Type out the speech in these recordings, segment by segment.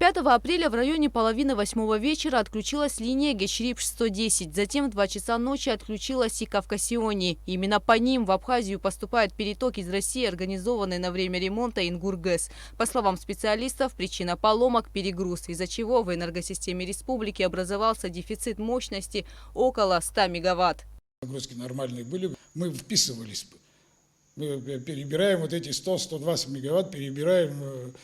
5 апреля в районе половины 8 вечера отключилась линия Гечрипш-110. Затем в 2 часа ночи отключилась и Кавкасиони. Именно по ним в Абхазию поступает переток из России, организованный на время ремонта Ингургэс. По словам специалистов, причина поломок – перегруз, из-за чего в энергосистеме республики образовался дефицит мощности около 100 мегаватт. Нагрузки нормальные были, мы вписывались. Мы перебираем вот эти 100-120 мегаватт, перебираем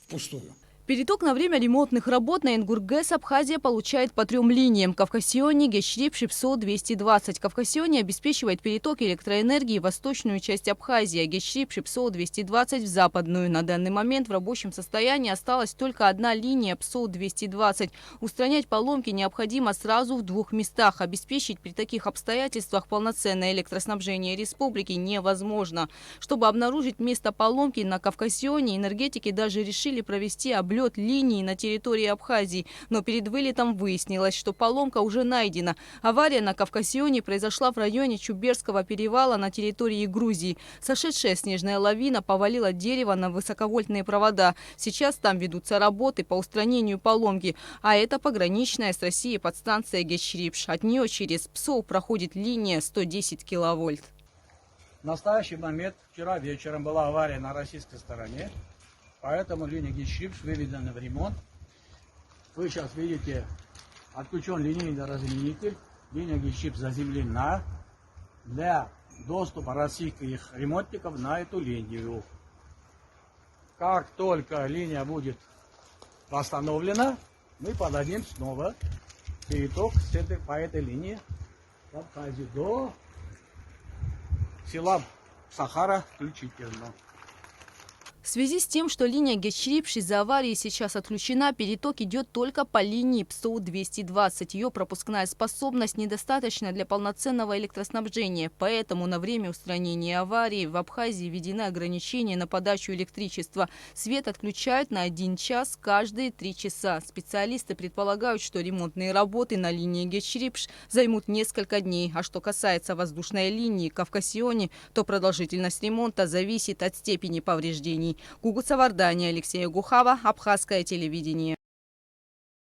впустую. Переток на время ремонтных работ на Ингургэс Абхазия получает по 3 линиям – Кавкасиони, Гечрипш, ПСО 220. Кавкасиони обеспечивает переток электроэнергии в восточную часть Абхазии, а Гечрипш, ПСО 220 в западную. На данный момент в рабочем состоянии осталась только одна линия ПСО 220. Устранять поломки необходимо сразу в 2 местах. Обеспечить при таких обстоятельствах полноценное электроснабжение республики невозможно. Чтобы обнаружить место поломки на Кавкасиони, энергетики даже решили провести облет линии на территории Абхазии. Но перед вылетом выяснилось, что поломка уже найдена. Авария на Кавкасионе произошла в районе Чуберского перевала на территории Грузии. Сошедшая снежная лавина повалила дерево на высоковольтные провода. Сейчас там ведутся работы по устранению поломки. А это пограничная с Россией подстанция Гечрипш. От нее через ПСО проходит линия 110 киловольт. В настоящий момент, вчера вечером была авария на российской стороне. Поэтому линия Гечрипш выведена в ремонт. Вы сейчас видите, отключен линейный разъединитель. Линия Гечрипш заземлена для доступа российских ремонтников на эту линию. Как только линия будет восстановлена, мы подадим снова переток по этой линии в Абхазию до села Сахара включительно. В связи с тем, что линия Гечрипш из-за аварии сейчас отключена, переток идет только по линии ПСО-220. Ее пропускная способность недостаточна для полноценного электроснабжения. Поэтому на время устранения аварии в Абхазии введены ограничения на подачу электричества. Свет отключают на 1 час каждые 3 часа. Специалисты предполагают, что ремонтные работы на линии Гечрипш займут несколько дней. А что касается воздушной линии Кавкасиони, то продолжительность ремонта зависит от степени повреждений. Гугуца Вардания, Алексея Гухава, Абхазское телевидение.